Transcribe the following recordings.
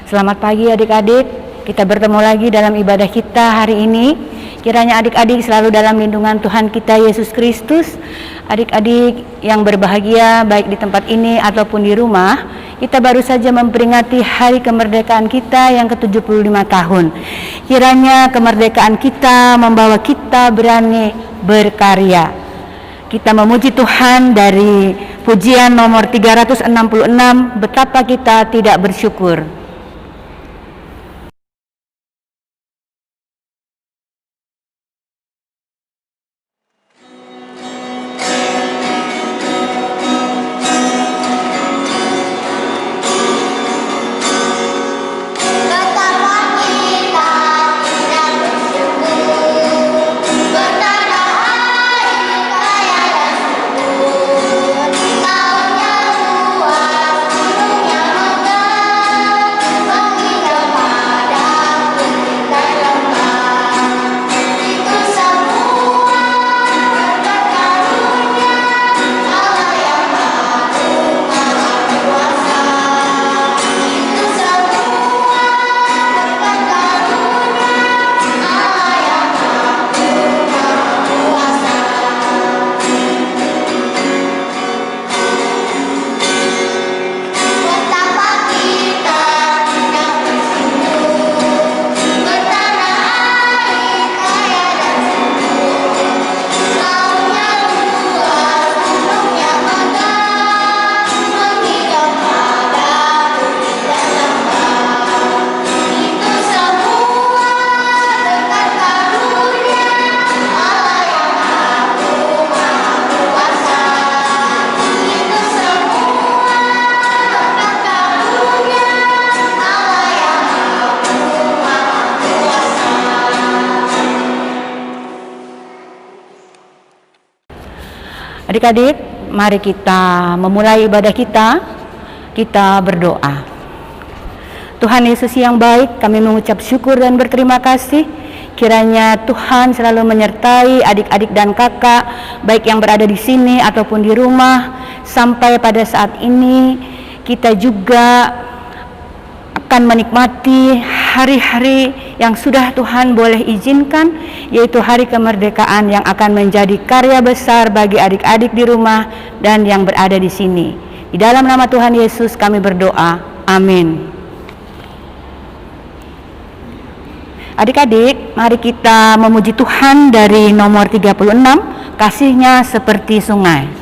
Selamat pagi adik-adik, kita bertemu lagi dalam ibadah kita hari ini. Kiranya adik-adik selalu dalam lindungan Tuhan kita Yesus Kristus. Adik-adik yang berbahagia baik di tempat ini ataupun di rumah, kita baru saja memperingati hari kemerdekaan kita yang ke-75 tahun. Kiranya kemerdekaan kita membawa kita berani berkarya. Kita memuji Tuhan dari pujian nomor 366, betapa kita tidak bersyukur. Adik-adik, mari kita memulai ibadah kita. Kita berdoa. Tuhan Yesus yang baik, kami mengucap syukur dan berterima kasih. Kiranya Tuhan selalu menyertai adik-adik dan kakak, baik yang berada di sini ataupun di rumah. Sampai pada saat ini, kita juga akan menikmati hari-hari yang sudah Tuhan boleh izinkan, yaitu hari kemerdekaan yang akan menjadi karya besar bagi adik-adik di rumah dan yang berada di sini. Di dalam nama Tuhan Yesus kami berdoa. Amin. Adik-adik, mari kita memuji Tuhan dari nomor 36, kasih-Nya seperti sungai.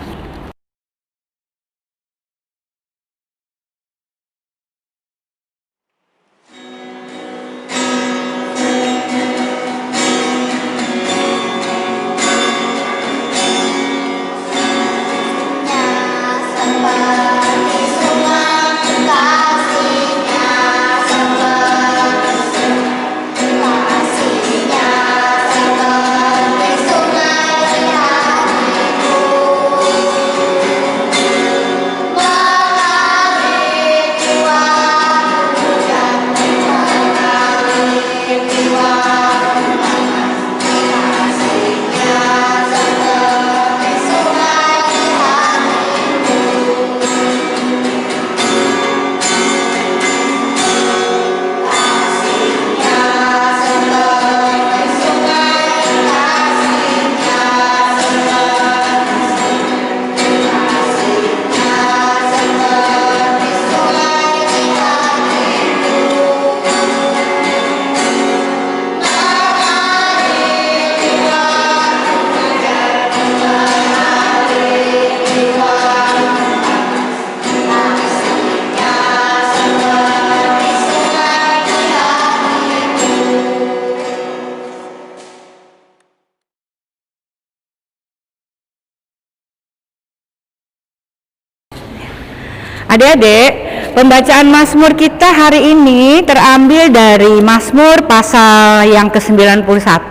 Adik-adik, pembacaan Mazmur kita hari ini terambil dari Mazmur pasal yang ke-91,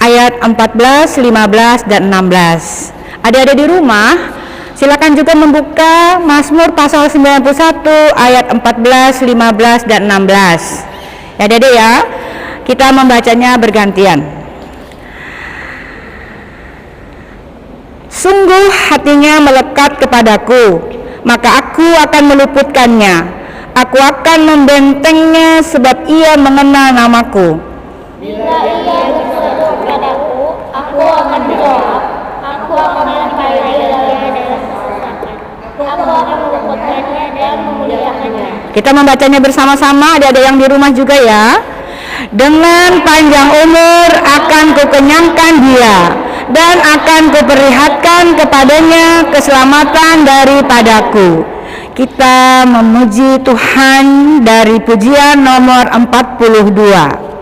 ayat 14, 15, dan 16. Adik-adik di rumah, silakan juga membuka Mazmur pasal 91, ayat 14, 15, dan 16. Ya adik-adik ya, kita membacanya bergantian. Sungguh hatinya melekat kepadaku, maka aku akan meluputkannya. Aku akan membentengnya sebab ia mengenal namaku. Bila ia berseru kepadaku, aku akan menjawab. Aku akan menyelamatkannya dari kesesakan. Aku akan meluputkannya dan memuliakannya. Kita membacanya bersama-sama, ada yang di rumah juga ya. Dengan panjang umur akan kukenyangkan dia, dan akan kuperlihatkan kepadanya keselamatan daripadaku. Kita memuji Tuhan dari pujian nomor 42.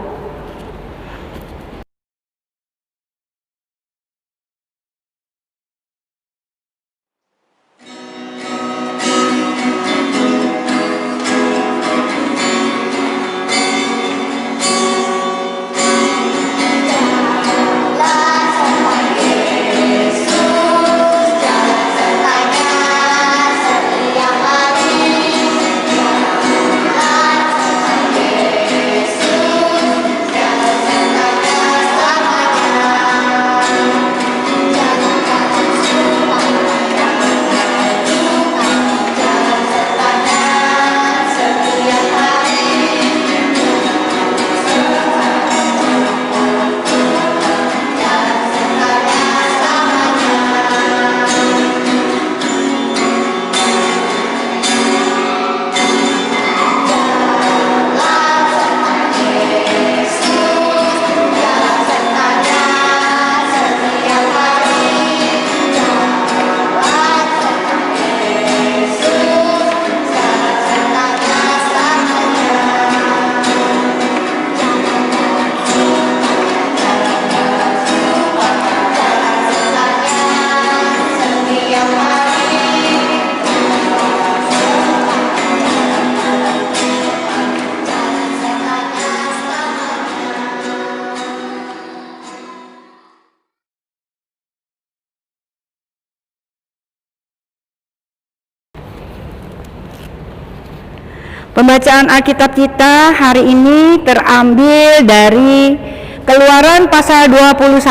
Pembacaan Alkitab kita hari ini terambil dari Keluaran pasal 21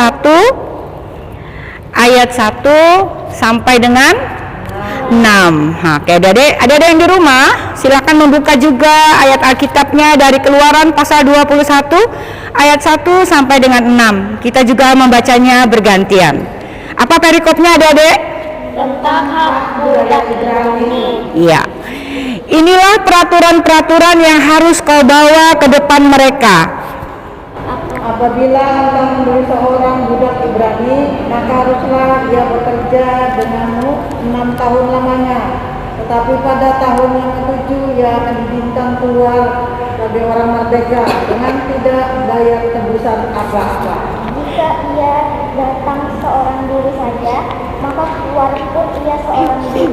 ayat 1 sampai dengan 6. Oke, ada yang di rumah, silakan membuka juga ayat Alkitabnya dari Keluaran pasal 21 ayat 1 sampai dengan 6. Kita juga membacanya bergantian. Apa perikopnya, Adik-adik? Tentang hak budak Ibrani. Iya. Inilah peraturan-peraturan yang harus kau bawa ke depan mereka. Apabila hendak membeli seorang budak Ibrani, maka haruslah ia bekerja denganmu 6 tahun lamanya. Tetapi pada tahun yang ke-7 ia akan dibintang keluar sebagai orang merdeka dengan tidak bayar tebusan apa-apa. Jika ia datang seorang diri saja, maka keluar pun ia seorang diri.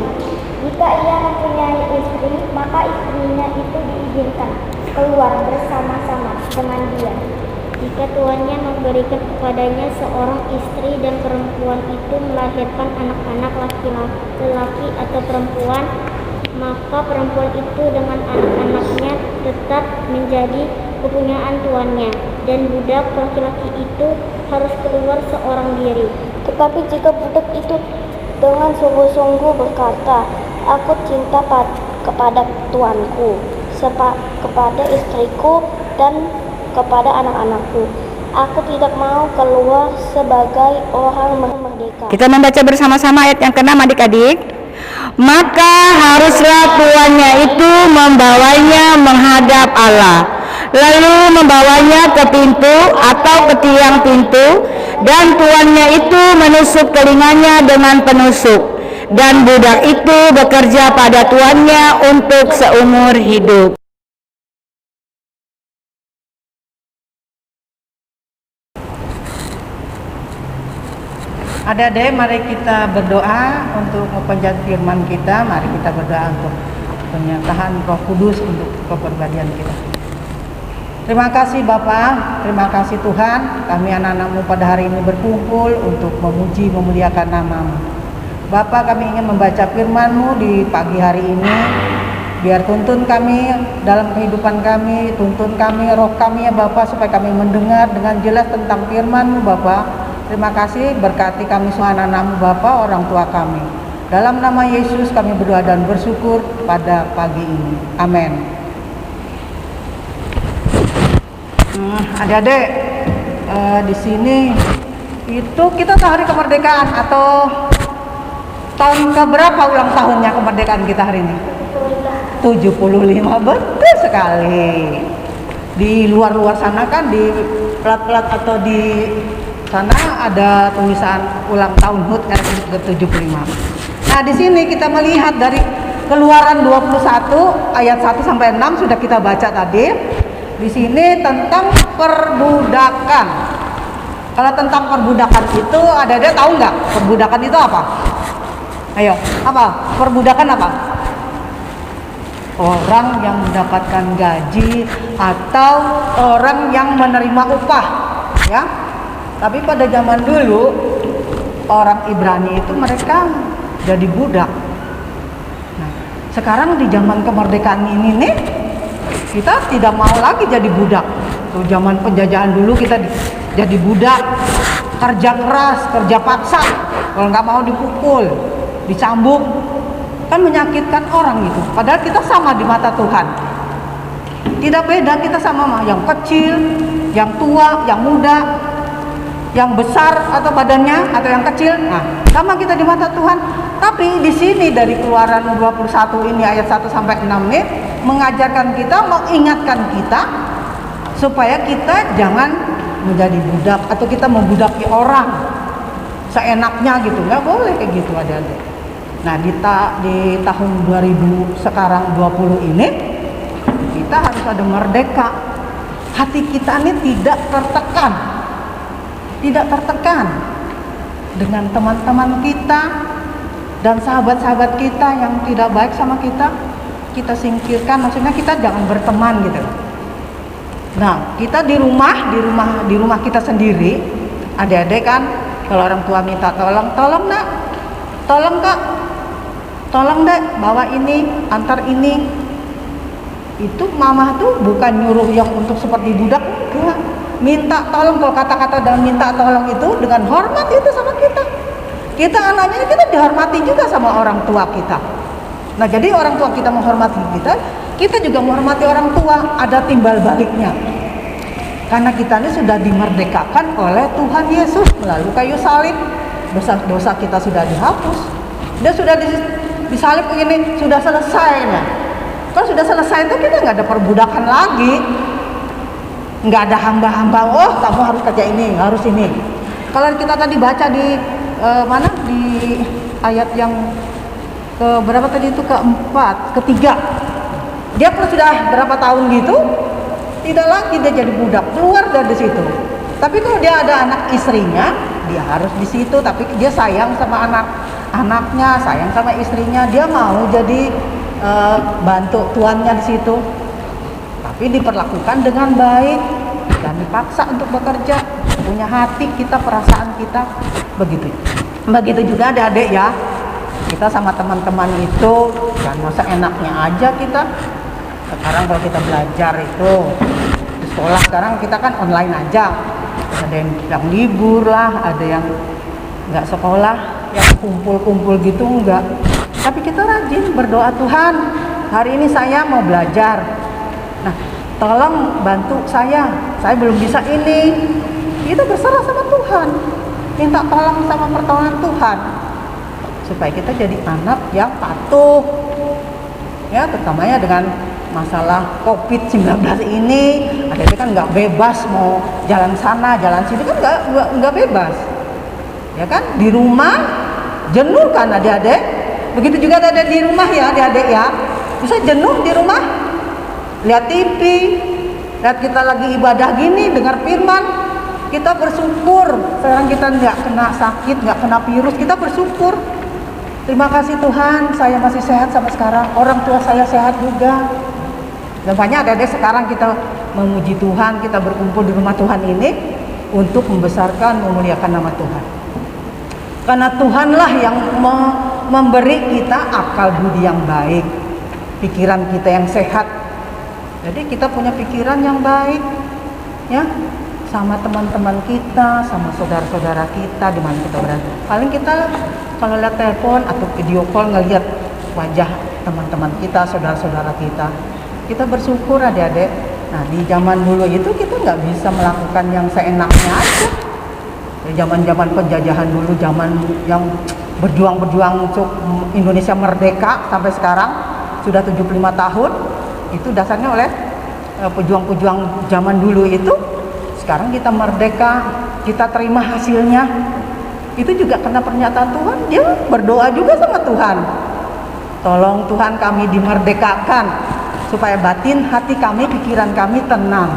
Jika ia mempunyai istri, maka istrinya itu diizinkan keluar bersama-sama dengan dia. Jika tuannya memberikan kepadanya seorang istri dan perempuan itu melahirkan anak-anak laki-laki atau perempuan, maka perempuan itu dengan anak-anaknya tetap menjadi kepunyaan tuannya, dan budak laki-laki itu harus keluar seorang diri. Tetapi jika budak itu dengan sungguh-sungguh berkata, aku cinta kepada tuanku, kepada istriku dan kepada anak-anakku, aku tidak mau keluar sebagai orang merdeka. Kita membaca bersama-sama ayat yang ke-6, adik-adik. Maka haruslah tuannya itu membawanya menghadap Allah, lalu membawanya ke pintu atau ke tiang pintu, dan tuannya itu menusuk telinganya dengan penusuk, dan budak itu bekerja pada tuannya untuk seumur hidup. Adik-adik, mari kita berdoa untuk memperjanjian firman kita. Mari kita berdoa untuk penyertaan Roh Kudus untuk kepribadian kita. Terima kasih Bapa, terima kasih Tuhan, kami anak-anak-Mu pada hari ini berkumpul untuk memuji, memuliakan nama-Mu. Bapa, kami ingin membaca firman-Mu di pagi hari ini. Biar tuntun kami dalam kehidupan kami, tuntun kami, roh kami ya Bapa, supaya kami mendengar dengan jelas tentang firman-Mu Bapa. Terima kasih, berkati kami semua anak-anak-Mu Bapa, orang tua kami. Dalam nama Yesus kami berdoa dan bersyukur pada pagi ini. Amin. Adik-adik, di sini itu kita hari kemerdekaan atau tahun keberapa ulang tahunnya kemerdekaan kita hari ini? 75, betul sekali. Di luar-luar sana kan di plat-plat atau di sana ada tulisan ulang tahun HUT RI ke-75. Nah, di sini kita melihat dari Keluaran 21 ayat 1 sampai 6 sudah kita baca tadi. Di sini tentang perbudakan. Kalau tentang perbudakan itu ada tahu nggak? Perbudakan itu apa? Ayo, apa? Perbudakan apa? Orang yang mendapatkan gaji atau orang yang menerima upah, ya. Tapi pada zaman dulu orang Ibrani itu mereka jadi budak. Nah, sekarang di zaman kemerdekaan ini nih, kita tidak mau lagi jadi budak. Tuh zaman penjajahan dulu kita jadi budak, kerja keras, kerja paksa. Kalau nggak mau dipukul, dicambuk, kan menyakitkan orang itu. Padahal kita sama di mata Tuhan. Tidak beda, kita sama yang kecil, yang tua, yang muda, yang besar atau badannya atau yang kecil. Nah, sama kita di mata Tuhan. Tapi di sini dari Keluaran 21 ini ayat 1 sampai 6 nih mengajarkan kita, mengingatkan kita supaya kita jangan menjadi budak atau kita membudaki orang seenaknya gitu. Nggak boleh kayak gitu, adik-adik. Nah, di tahun 2000 sekarang 20 ini kita harus ada merdeka. Hati kita ini tidak tertekan. Tidak tertekan dengan teman-teman kita dan sahabat-sahabat kita yang tidak baik sama kita. Kita singkirkan, maksudnya kita jangan berteman gitu. Nah, kita di rumah kita sendiri, adik-adik kan kalau orang tua minta tolong nak, tolong kak, tolong dek bawa ini, antar ini. Itu mama tuh bukan nyuruh yang untuk seperti budak, enggak. Minta tolong, kalau kata-kata dan minta tolong itu dengan hormat itu sama kita. Kita anaknya kita dihormati juga sama orang tua kita. Nah, jadi orang tua kita menghormati kita juga menghormati orang tua, ada timbal baliknya. Karena kita ini sudah dimerdekakan oleh Tuhan Yesus melalui kayu salib. Dosa kita sudah dihapus. Dia sudah disalib begini, sudah selesai. Nah, kalau sudah selesai itu kita nggak ada perbudakan lagi. Nggak ada hamba-hamba, oh kamu harus kerja ini, harus ini. Kalau kita tadi baca di mana di ayat yang berapa tadi itu, ketiga, dia pun sudah berapa tahun gitu, tidak lagi dia jadi budak, keluar dari situ. Tapi kalau dia ada anak istrinya, dia harus di situ. Tapi dia sayang sama anaknya, sayang sama istrinya, dia mau jadi bantu tuannya di situ. Tapi diperlakukan dengan baik, dan dipaksa untuk bekerja, punya hati kita, perasaan kita begitu. Begitu juga adik-adik ya, kita sama teman-teman itu jangan masa enaknya aja kita. Sekarang kalau kita belajar itu di sekolah sekarang kita kan online aja, ada yang libur lah, ada yang nggak sekolah, yang kumpul-kumpul gitu enggak. Tapi kita rajin berdoa, Tuhan hari ini saya mau belajar, nah tolong bantu saya belum bisa ini. Kita berserah sama Tuhan, minta tolong sama pertolongan Tuhan supaya kita jadi anak yang patuh ya, terutamanya dengan masalah COVID-19 ini. Adik-adik kan nggak bebas mau jalan sana jalan sini, kan nggak bebas ya kan, di rumah jenuh kan adik-adik. Begitu juga ada di rumah ya adik-adik ya, bisa jenuh di rumah lihat TV, lihat kita lagi ibadah gini, dengar firman. Kita bersyukur sekarang kita nggak kena sakit, nggak kena virus, kita bersyukur. Terima kasih Tuhan, saya masih sehat sampai sekarang, orang tua saya sehat juga. Dan banyak adik-adik sekarang kita memuji Tuhan, kita berkumpul di rumah Tuhan ini untuk membesarkan, memuliakan nama Tuhan. Karena Tuhanlah yang memberi kita akal budi yang baik, pikiran kita yang sehat. Jadi kita punya pikiran yang baik, ya. sama teman-teman kita, sama saudara-saudara kita di mana kita berada. Paling kita kalau lihat telepon atau video call ngelihat wajah teman-teman kita, saudara-saudara kita, kita bersyukur adik-adik. Nah di zaman dulu itu kita nggak bisa melakukan yang seenaknya aja. Zaman-zaman penjajahan dulu, zaman yang berjuang-berjuang untuk Indonesia merdeka sampai sekarang sudah 75 tahun, itu dasarnya oleh pejuang-pejuang zaman dulu itu. Sekarang kita merdeka, kita terima hasilnya, itu juga karena pernyataan Tuhan. Dia berdoa juga sama Tuhan, tolong Tuhan kami dimerdekakan supaya batin hati kami, pikiran kami tenang.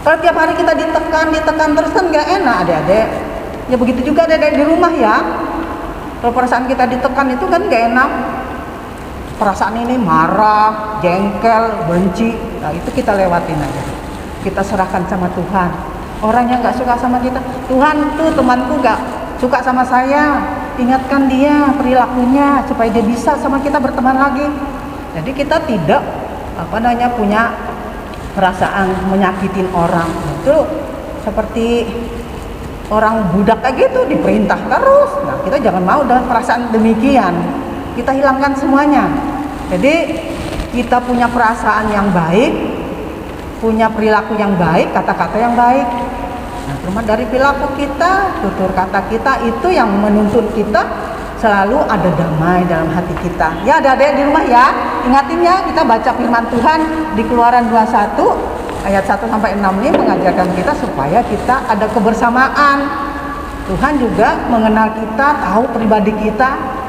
Kalau tiap hari kita ditekan terus kan gak enak adik-adik. Ya begitu juga adik-adik di rumah ya. Kalau perasaan kita ditekan itu kan gak enak. Perasaan ini marah, jengkel, benci, nah itu kita lewatin aja. Kita serahkan sama Tuhan. Orang yang gak suka sama kita, Tuhan tuh temanku gak suka sama saya, ingatkan dia perilakunya supaya dia bisa sama kita berteman lagi. Jadi kita tidak punya perasaan menyakitin orang. Itu seperti orang budak kayak gitu, diperintah terus. Nah kita jangan mau dengan perasaan demikian. Kita hilangkan semuanya. Jadi kita punya perasaan yang baik, punya perilaku yang baik, kata-kata yang baik. Nah cuma dari perilaku kita, tutur kata kita itu yang menuntun kita selalu ada damai dalam hati kita. Ya adik-adik di rumah ya, ingatin ya, kita baca firman Tuhan di Keluaran 21 ayat 1 sampai 6 ini mengajarkan kita supaya kita ada kebersamaan. Tuhan juga mengenal kita, tahu pribadi kita.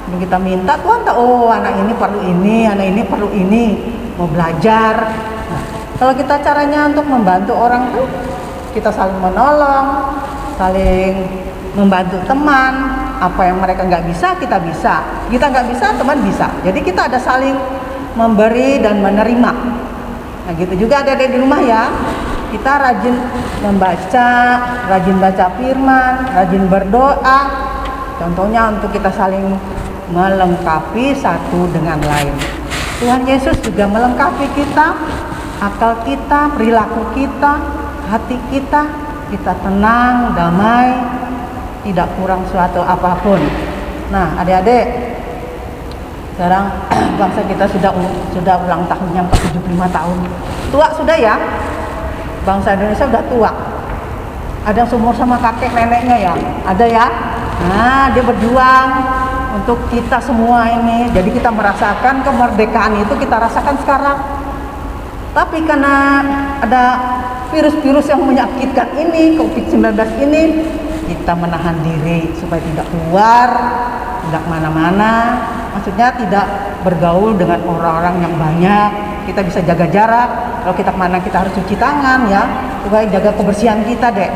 Kita minta Tuhan tahu, oh anak ini perlu ini, anak ini perlu ini, mau belajar. Nah, kalau kita caranya untuk membantu orang tuh, kita saling menolong, saling membantu teman. Apa yang mereka nggak bisa, kita bisa. Kita nggak bisa, teman bisa. Jadi kita ada saling memberi dan menerima. Nah gitu juga ada di rumah ya. Kita rajin membaca, rajin baca firman, rajin berdoa. Contohnya untuk kita saling melengkapi satu dengan lain. Tuhan Yesus juga melengkapi kita, akal kita, perilaku kita, hati kita. Kita tenang, damai, tidak kurang suatu apapun. Nah adik-adik, sekarang bangsa kita sudah ulang tahunnya 75 tahun. Tua sudah ya, bangsa Indonesia sudah tua. Ada yang seumur sama kakek neneknya ya, ada ya. Nah dia berjuang untuk kita semua ini. Jadi kita merasakan kemerdekaan itu, kita rasakan sekarang. Tapi karena ada virus-virus yang menyakitkan ini, COVID-19 ini, kita menahan diri supaya tidak keluar, tidak mana-mana. Maksudnya tidak bergaul dengan orang-orang yang banyak. Kita bisa jaga jarak. Kalau kita kemana kita harus cuci tangan ya, supaya jaga kebersihan kita deh.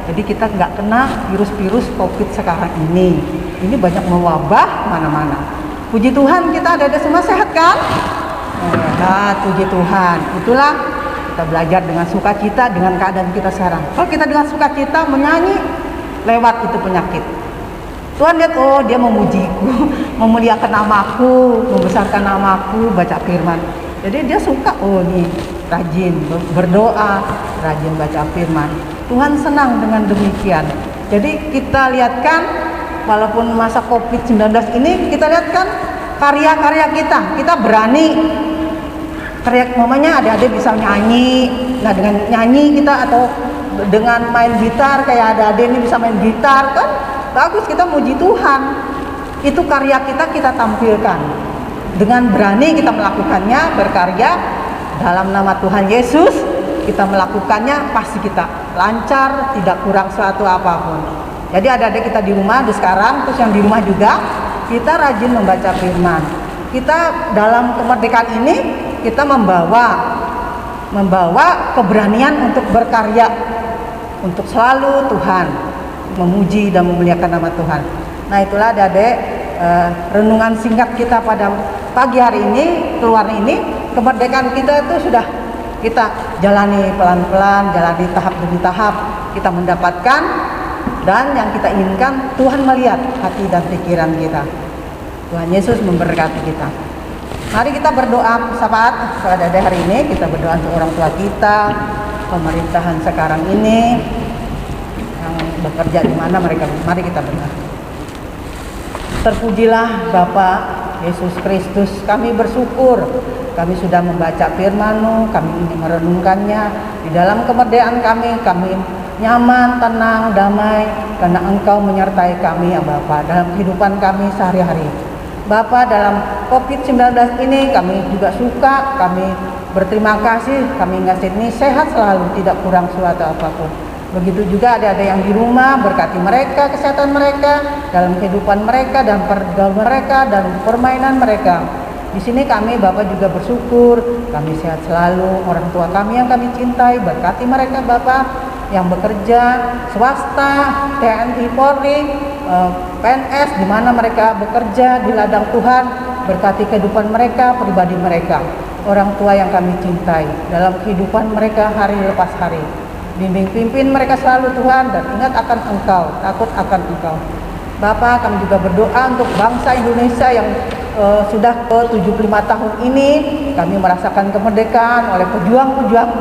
Jadi kita nggak kena virus-virus COVID sekarang ini. Ini banyak mewabah mana-mana. Puji Tuhan kita ada semua sehat kan? Sehat, puji Tuhan. Itulah kita belajar dengan sukacita dengan keadaan kita sekarang. Kalau kita dengan sukacita menyanyi, lewat itu penyakit. Tuhan lihat, oh dia memujiku, memuliakan namaku, membesarkan namaku, baca firman. Jadi dia suka, oh nih rajin berdoa, rajin baca firman. Tuhan senang dengan demikian. Jadi kita lihatkan, walaupun masa COVID-19 ini, kita lihatkan karya-karya kita berani. Karya mamanya adik-adik bisa nyanyi. Nah dengan nyanyi kita atau dengan main gitar, kayak adik-adik ini bisa main gitar kan bagus, kita muji Tuhan. Itu karya kita tampilkan dengan berani kita melakukannya, berkarya dalam nama Tuhan Yesus. Kita melakukannya pasti kita lancar, tidak kurang suatu apapun. Jadi adik-adik kita di rumah di sekarang, terus yang di rumah juga, kita rajin membaca firman. Kita dalam kemerdekaan ini kita membawa keberanian untuk berkarya, untuk selalu Tuhan memuji dan memuliakan nama Tuhan. Nah itulah adik-adik renungan singkat kita pada pagi hari ini, keluar ini. Kemerdekaan kita itu sudah kita jalani pelan-pelan, jalani tahap demi tahap, kita mendapatkan, dan yang kita inginkan Tuhan melihat hati dan pikiran kita. Tuhan Yesus memberkati kita. Mari kita berdoa sahabat pada hari ini. Kita berdoa untuk orang tua kita, pemerintahan sekarang ini yang bekerja di mana mereka. Mari kita berdoa. Terpujilah Bapa Yesus Kristus, kami bersyukur kami sudah membaca firman-Mu, kami ingin merenungkannya. Di dalam kemerdekaan kami nyaman, tenang, damai karena Engkau menyertai kami ya Bapa dalam kehidupan kami sehari-hari. Bapa, dalam COVID-19 ini kami juga suka, kami berterima kasih, kami ngasih ini sehat selalu, tidak kurang suatu apapun. Begitu juga ada yang di rumah, berkati mereka, kesehatan mereka, dalam kehidupan mereka, dalam pergaulan mereka, dalam permainan mereka. Di sini kami Bapak juga bersyukur, kami sehat selalu, orang tua kami yang kami cintai, berkati mereka Bapak yang bekerja, swasta, TNI, Polri, PNS, di mana mereka bekerja di ladang Tuhan, berkati kehidupan mereka, pribadi mereka, orang tua yang kami cintai, dalam kehidupan mereka hari lepas hari. Bimbing pimpin mereka selalu Tuhan, dan ingat akan Engkau, takut akan Engkau. Bapak, kami juga berdoa untuk bangsa Indonesia yang sudah ke 75 tahun ini. Kami merasakan kemerdekaan oleh pejuang-pejuang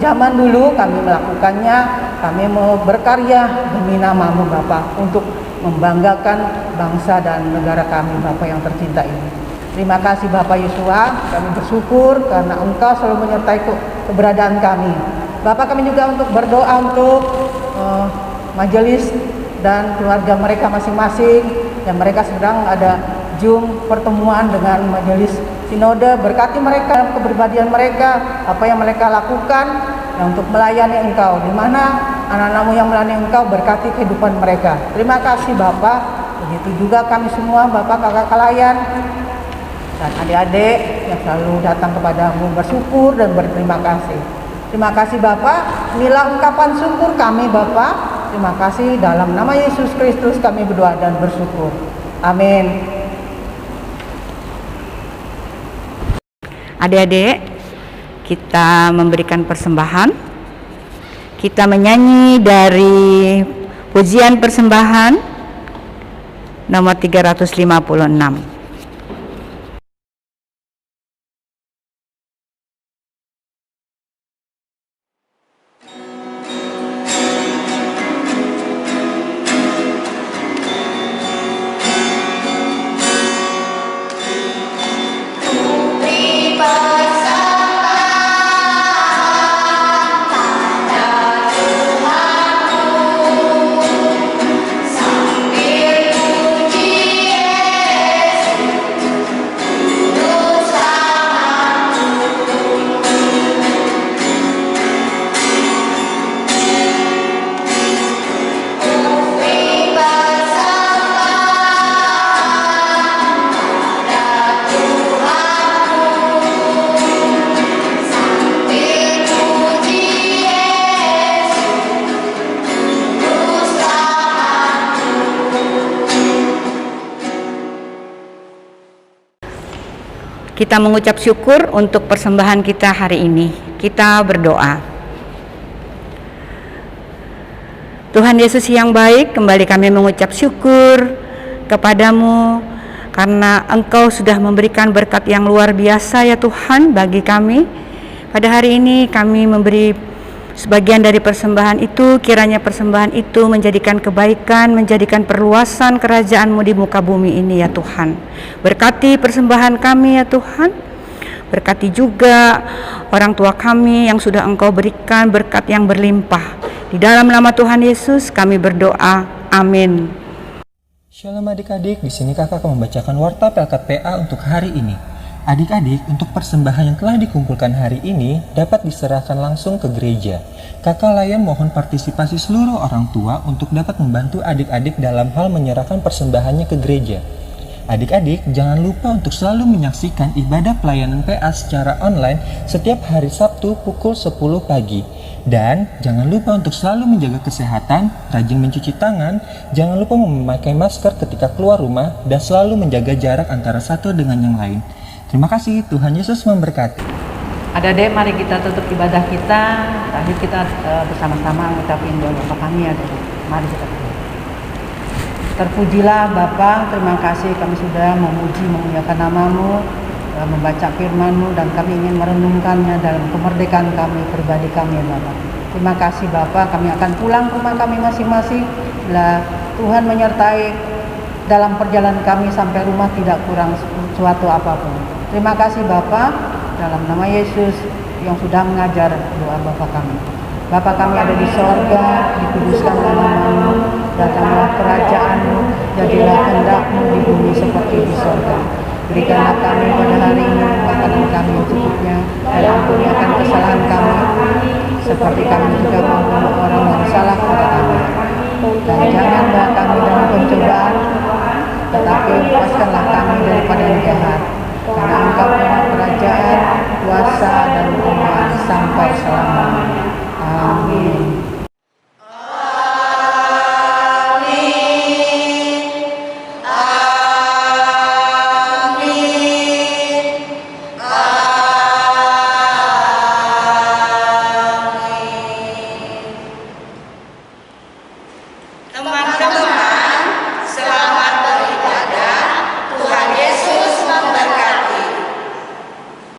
zaman dulu, kami melakukannya, kami mau berkarya demi nama-Mu Bapak untuk membanggakan bangsa dan negara kami Bapak yang tercinta ini. Terima kasih Bapak Yesua, kami bersyukur karena Engkau selalu menyertai keberadaan kami. Bapak, kami juga untuk berdoa untuk majelis dan keluarga mereka masing-masing yang mereka sedang ada Zoom pertemuan dengan majelis sinode. Berkati mereka dalam kepribadian mereka, apa yang mereka lakukan yang untuk melayani Engkau, di mana anak-anak-Mu yang melayani Engkau, berkati kehidupan mereka. Terima kasih Bapak. Begitu juga kami semua Bapak, kakak kelayan dan adik-adik yang selalu datang kepadamu bersyukur dan berterima kasih. Terima kasih Bapak, inilah ungkapan syukur kami Bapak. Terima kasih, dalam nama Yesus Kristus kami berdoa dan bersyukur. Amin. Adik-adik, kita memberikan persembahan. Kita menyanyi dari pujian persembahan nomor 356. Kita mengucap syukur untuk persembahan kita hari ini. Kita berdoa. Tuhan Yesus yang baik, kembali kami mengucap syukur kepadamu karena Engkau sudah memberikan berkat yang luar biasa ya Tuhan bagi kami. Pada hari ini kami memberi sebagian dari persembahan itu, kiranya persembahan itu menjadikan kebaikan, menjadikan perluasan kerajaan-Mu di muka bumi ini ya Tuhan. Berkati persembahan kami ya Tuhan. Berkati juga orang tua kami yang sudah Engkau berikan berkat yang berlimpah. Di dalam nama Tuhan Yesus kami berdoa. Amin. Shalom adik-adik, di sini kakak akan membacakan warta Pelkat PA untuk hari ini. Adik-adik, untuk persembahan yang telah dikumpulkan hari ini dapat diserahkan langsung ke gereja. Kakak Layan mohon partisipasi seluruh orang tua untuk dapat membantu adik-adik dalam hal menyerahkan persembahannya ke gereja. Adik-adik, jangan lupa untuk selalu menyaksikan ibadah pelayanan PA secara online setiap hari Sabtu pukul 10 pagi. Dan jangan lupa untuk selalu menjaga kesehatan, rajin mencuci tangan, jangan lupa memakai masker ketika keluar rumah, dan selalu menjaga jarak antara satu dengan yang lain. Terima kasih, Tuhan Yesus memberkati. Adik-adik, mari kita tutup ibadah kita. Terakhir kita bersama-sama mengucapkan doa Bapa kami ya. Mari kita berdoa. Terpujilah Bapa, terima kasih kami sudah memuji memuliakan nama-Mu, membaca firman-Mu, dan kami ingin merenungkannya dalam kemerdekaan kami, pribadi kami ya Bapa. Terima kasih Bapa, kami akan pulang ke rumah kami masing-masing. Bila Tuhan menyertai dalam perjalanan kami sampai rumah tidak kurang suatu apapun. Terima kasih Bapa, dalam nama Yesus yang sudah mengajar doa Bapa kami. Bapa kami ada di sorga, dikuduskan nama-Mu, datanglah kerajaan-Mu, jadilah kehendak-Mu di bumi seperti di sorga. Berikanlah kami pada hari ini makanan kami yang cukupnya, dan ampuni akan kesalahan kami, seperti kami juga mengampuni orang yang salah kepada kami. Dan jangan bawa kami dalam pencobaan, tetapi lepaskanlah kami daripada yang jahat. Karena Engkau punya kerajaan, kuasa, dan kemuliaan sampai selamanya.